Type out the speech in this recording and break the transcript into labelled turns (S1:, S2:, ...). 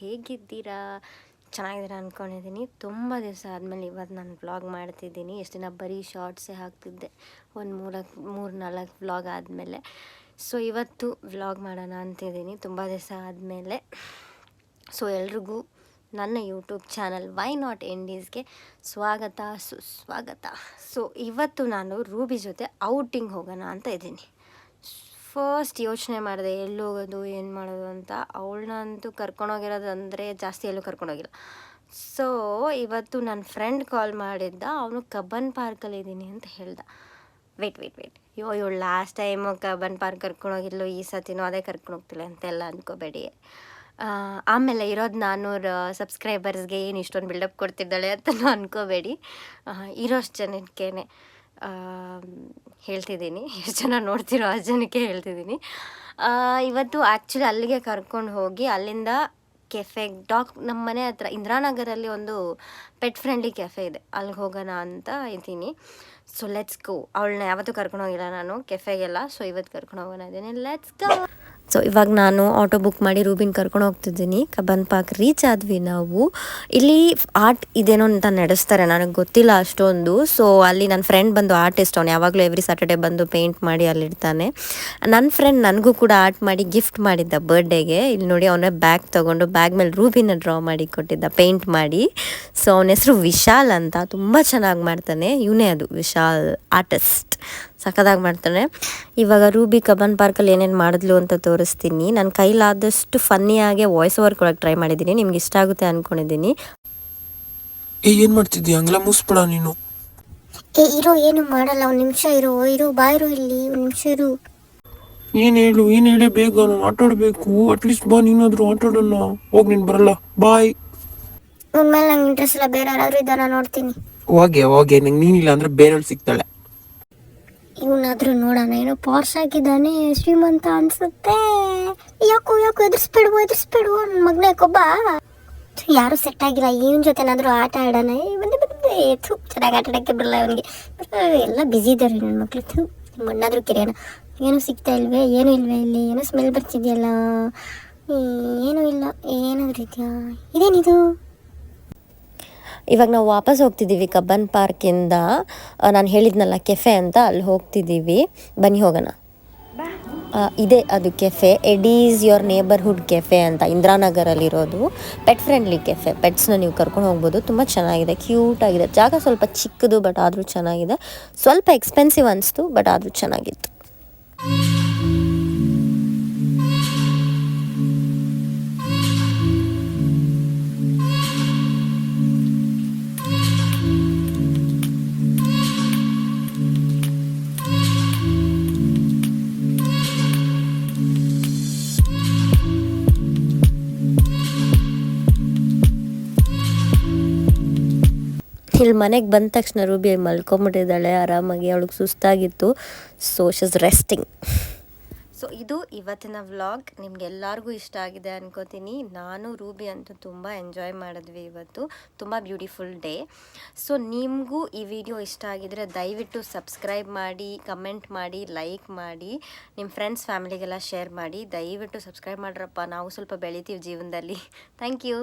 S1: ಹೇಗಿದ್ದೀರಾ? ಚೆನ್ನಾಗಿದ್ದೀರಾ ಅಂದ್ಕೊಂಡಿದ್ದೀನಿ. ತುಂಬ ದಿವಸ ಆದಮೇಲೆ ಇವತ್ತು ನಾನು ವ್ಲಾಗ್ ಮಾಡ್ತಿದ್ದೀನಿ. ಎಷ್ಟು ದಿನ ಬರೀ ಶಾರ್ಟ್ಸೇ ಹಾಕ್ತಿದ್ದೆ, ಒಂದು 3-4 ವ್ಲಾಗ್ ಆದಮೇಲೆ. ಸೊ ಇವತ್ತು ವ್ಲಾಗ್ ಮಾಡೋಣ ಅಂತಿದ್ದೀನಿ ತುಂಬ ದಿವಸ ಆದಮೇಲೆ. ಸೊ ಎಲ್ರಿಗೂ ನನ್ನ ಯೂಟ್ಯೂಬ್ ಚಾನಲ್ ವೈ ನಾಟ್ ಇಂಡೀಸ್ಗೆ ಸ್ವಾಗತ ಸುಸ್ವಾಗತ. ಸೊ ಇವತ್ತು ನಾನು ರೂಬಿ ಜೊತೆ ಔಟಿಂಗ್ ಹೋಗೋಣ ಅಂತ ಇದ್ದೀನಿ. ಫಸ್ಟ್ ಯೋಚನೆ ಮಾಡಿದೆ ಎಲ್ಲಿ ಹೋಗೋದು ಏನು ಮಾಡೋದು ಅಂತ. ಅವಳನ್ನಂತೂ ಕರ್ಕೊಂಡೋಗಿರೋದು ಅಂದರೆ ಜಾಸ್ತಿ ಎಲ್ಲೂ ಕರ್ಕೊಂಡೋಗಿಲ್ಲ. ಸೊ ಇವತ್ತು ನನ್ನ ಫ್ರೆಂಡ್ ಕಾಲ್ ಮಾಡಿದ್ದ, ಅವನು ಕಬ್ಬನ್ ಪಾರ್ಕಲ್ಲಿದ್ದೀನಿ ಅಂತ ಹೇಳ್ದ. ವೆಯ್ಟ್ ಇವಳು ಲಾಸ್ಟ್ ಟೈಮು ಕಬ್ಬನ್ ಪಾರ್ಕ್ ಕರ್ಕೊಂಡೋಗಿದ್ಲು, ಈ ಸತಿನೂ ಅದೇ ಕರ್ಕೊಂಡೋಗ್ತಿಲ್ಲ ಅಂತೆಲ್ಲ ಅಂದ್ಕೋಬೇಡಿ. ಆಮೇಲೆ ಇರೋದು 400 ಸಬ್ಸ್ಕ್ರೈಬರ್ಸ್ಗೆ ಏನು ಇಷ್ಟೊಂದು ಬಿಲ್ಡಪ್ ಕೊಡ್ತಿದ್ದಾಳೆ ಅಂತಲೂ ಅಂದ್ಕೋಬೇಡಿ. ಇರೋಷ್ಟು ಜನಕ್ಕೆ ಹೇಳ್ತಿದ್ದೀನಿ, ಎಷ್ಟು ಜನ ನೋಡ್ತಿರೋ ಆ ಜನಕ್ಕೆ ಹೇಳ್ತಿದ್ದೀನಿ. ಇವತ್ತು ಆ್ಯಕ್ಚುಲಿ ಅಲ್ಲಿಗೆ ಕರ್ಕೊಂಡು ಹೋಗಿ ಅಲ್ಲಿಂದ ಕೆಫೆಗೆ ನಮ್ಮ ಮನೆ ಹತ್ರ ಇಂದಿರಾನಗರಲ್ಲಿ ಒಂದು ಪೆಟ್ ಫ್ರೆಂಡ್ಲಿ ಕೆಫೆ ಇದೆ, ಅಲ್ಲಿಗೆ ಹೋಗೋಣ ಅಂತ ಇದ್ದೀನಿ. So let's go. ಅವಳನ್ನ ಯಾವತ್ತೂ ಕರ್ಕೊಂಡು ಹೋಗಿಲ್ಲ ನಾನು ಕೆಫೆಗೆಲ್ಲ. ಸೊ ಇವತ್ತು ಕರ್ಕೊಂಡು ಹೋಗೋಣ ಇದ್ದೀನಿ, ಲೆಟ್ಸ್ ಗೋ. ಸೊ ಇವಾಗ ನಾನು ಆಟೋ ಬುಕ್ ಮಾಡಿ ರೂಬಿನ್ ಕರ್ಕೊಂಡು ಹೋಗ್ತಿದ್ದೀನಿ. ಕಬ್ಬನ್ ಪಾರ್ಕ್ ರೀಚ್ ಆದ್ವಿ ನಾವು. ಇಲ್ಲಿ ಆರ್ಟ್ ಇದೇನೋ ಅಂತ ನಡೆಸ್ತಾರೆ, ನನಗೆ ಗೊತ್ತಿಲ್ಲ ಅಷ್ಟೊಂದು. ಸೊ ಅಲ್ಲಿ ನನ್ನ ಫ್ರೆಂಡ್ ಬಂದು ಆರ್ಟಿಸ್ಟ್, ಅವನು ಯಾವಾಗಲೂ ಎವ್ರಿ ಸ್ಯಾಟರ್ಡೆ ಬಂದು ಪೇಂಟ್ ಮಾಡಿ ಅಲ್ಲಿರ್ತಾನೆ. ನನ್ನ ಫ್ರೆಂಡ್ ನನಗೂ ಕೂಡ ಆರ್ಟ್ ಮಾಡಿ ಗಿಫ್ಟ್ ಮಾಡಿದ್ದ ಬರ್ಡೇಗೆ. ಇಲ್ಲಿ ನೋಡಿ ಅವನೇ ಬ್ಯಾಗ್ ತೊಗೊಂಡು ಬ್ಯಾಗ್ ಮೇಲೆ ರೂಬಿನ ಡ್ರಾ ಮಾಡಿ ಕೊಟ್ಟಿದ್ದ ಪೇಂಟ್ ಮಾಡಿ. ಸೊ ಅವನ ಹೆಸರು ವಿಶಾಲ್ ಅಂತ, ತುಂಬ ಚೆನ್ನಾಗಿ ಮಾಡ್ತಾನೆ. ಇವನೇ ಅದು ವಿಶಾಲ್ ಆರ್ಟಿಸ್ಟ್, ಸಖತ್ತಾಗಿ ಮಾಡ್ತಾನೆ. ಇವಾಗ ರೂಬಿ ಕಬ್ಬನ್ ಪಾರ್ಕಲ್ಲಿ ಏನೇನು ಮಾಡಿದ್ಲು ಅಂತ ತೋರಿಸ್ತೀನಿ. ನನ್ನ ಕೈಲಾದಷ್ಟು ಫನ್ನಿಯಾಗೆ ವಾಯ್ಸ್ ಓವರ್ ಕೊಡೋಕ್ಕೆ ಟ್ರೈ ಮಾಡಿದ್ದೀನಿ, ನಿಮ್ಗೆ ಇಷ್ಟ ಆಗುತ್ತೆ ಅಂದ್ಕೊಂಡಿದ್ದೀನಿ.
S2: ಏನು ಮಾಡ್ತಿದ್ದೀಯ? ಹಂಗೆಲ್ಲ ಮುಸ್ಬಿಡ ನೀನು.
S3: ಇರೋ, ಏನು ಮಾಡಲ್ಲ, ಒಂದು ನಿಮಿಷ ಇರೋ ಬಾಯಿರೋ ಇಲ್ಲಿ, ಒಂದು ನಿಮಿಷ ಇರು.
S2: ಏನು ಹೇಳಿ ಬೇಗ, ನಾನು ಆಟಾಡಬೇಕು. ಅಟ್ಲೀಸ್ಟ್ ಬಾ, ನೀನಾದರೂ ಆಟಾಡೋಣ. ಹೋಗಿ ನೀನು ಬರಲ್ಲ, ಬಾಯ್.
S3: ಮೇಲೆ ನಂಗೆ ಇಂಟ್ರೆಸ್ಟ್ ಇಲ್ಲ, ಬೇರೆ ಯಾರಾದ್ರೂ ಇದ್ದಾರ ನೋಡ್ತೀನಿ.
S2: ಹೋಗೆ ನಂಗೆ ನೀನಿಲ್ಲ ಅಂದ್ರೆ ಬೇರೆಯವ್ಳು ಸಿಗ್ತಾಳೆ.
S3: ಇವನಾದ್ರೂ ನೋಡೋಣ, ಏನೋ ಪಾರ್ಸ್ ಆಗಿದ್ದಾನೆ, ಶ್ರೀಮಂತ ಅನ್ಸುತ್ತೆ. ಯಾಕೋ ಎದುರಿಸ್ಬೇಡುವ ನನ್ನ ಮಗನ ಯಾಕೊಬ್ಬ ಯಾರು ಸೆಟ್ ಆಗಿಲ್ಲ. ಇವನ್ ಜೊತೆನಾದ್ರೂ ಆಟ ಆಡೋಣ. ಬಂದೆ ಚೆನ್ನಾಗಿ ಆಟ ಆಡೋಕ್ಕೆ ಬರಲ್ಲ ಅವನಿಗೆ, ಎಲ್ಲ ಬ್ಯುಸಿ ಇದ್ದಾರೆ ನನ್ನ ಮಕ್ಳು. ಮಣ್ಣಾದ್ರೂ ಕಿರಿಯೋಣ. ಏನೂ ಸಿಗ್ತಾ ಇಲ್ವೇ? ಏನೂ ಇಲ್ವೇ ಇಲ್ಲಿ? ಏನೋ ಸ್ಮೆಲ್ ಬರ್ತಿದೆಯಲ್ಲ, ಏನೂ ಇಲ್ಲ. ಏನಾದ್ರೂ ಇದೆಯಾ? ಇದೇನಿದು?
S1: ಇವಾಗ ನಾವು ವಾಪಸ್ ಹೋಗ್ತಿದ್ದೀವಿ ಕಬ್ಬನ್ ಪಾರ್ಕಿಂದ. ನಾನು ಹೇಳಿದ್ನಲ್ಲ ಕೆಫೆ ಅಂತ, ಅಲ್ಲಿ ಹೋಗ್ತಿದ್ದೀವಿ. ಬನ್ನಿ ಹೋಗೋಣ. ಇದೇ ಅದು ಕೆಫೆ, ಎಡೀಸ್ ಯೋರ್ ನೇಬರ್ಹುಡ್ ಕೆಫೆ ಅಂತ, ಇಂದಿರಾನಗರಲ್ಲಿರೋದು. ಪೆಟ್ ಫ್ರೆಂಡ್ಲಿ ಕೆಫೆ, ಪೆಟ್ಸ್ನ ನೀವು ಕರ್ಕೊಂಡು ಹೋಗ್ಬೋದು. ತುಂಬ ಚೆನ್ನಾಗಿದೆ, ಕ್ಯೂಟಾಗಿದೆ. ಜಾಗ ಸ್ವಲ್ಪ ಚಿಕ್ಕದು, ಬಟ್ ಆದರೂ ಚೆನ್ನಾಗಿದೆ. ಸ್ವಲ್ಪ ಎಕ್ಸ್ಪೆನ್ಸಿವ್ ಅನಿಸ್ತು, ಬಟ್ ಆದರೂ ಚೆನ್ನಾಗಿತ್ತು. ಇಲ್ಲಿ ಮನೆಗೆ ಬಂದ ತಕ್ಷಣ ರೂಬಿ ಮಲ್ಕೊಂಬಿಟ್ಟಿದ್ದಾಳೆ ಆರಾಮಾಗಿ, ಅವಳಿಗೆ ಸುಸ್ತಾಗಿತ್ತು. So she's resting. ಸೊ ಇದು ಇವತ್ತಿನ ವ್ಲಾಗ್. ನಿಮಗೆಲ್ಲರಿಗೂ ಇಷ್ಟ ಆಗಿದೆ ಅನ್ಕೋತೀನಿ. ನಾನು ರೂಬಿ ಅಂತೂ ತುಂಬ ಎಂಜಾಯ್ ಮಾಡಿದ್ವಿ ಇವತ್ತು. ತುಂಬ ಬ್ಯೂಟಿಫುಲ್ ಡೇ. ಸೊ ನಿಮಗೂ ಈ ವಿಡಿಯೋ ಇಷ್ಟ ಆಗಿದರೆ ದಯವಿಟ್ಟು ಸಬ್ಸ್ಕ್ರೈಬ್ ಮಾಡಿ, ಕಮೆಂಟ್ ಮಾಡಿ, ಲೈಕ್ ಮಾಡಿ, ನಿಮ್ಮ ಫ್ರೆಂಡ್ಸ್ ಫ್ಯಾಮಿಲಿಗೆಲ್ಲ ಶೇರ್ ಮಾಡಿ. ದಯವಿಟ್ಟು ಸಬ್ಸ್ಕ್ರೈಬ್ ಮಾಡ್ರಪ್ಪ, ನಾವು ಸ್ವಲ್ಪ ಬೆಳಿತೀವಿ ಜೀವನದಲ್ಲಿ. Thank you.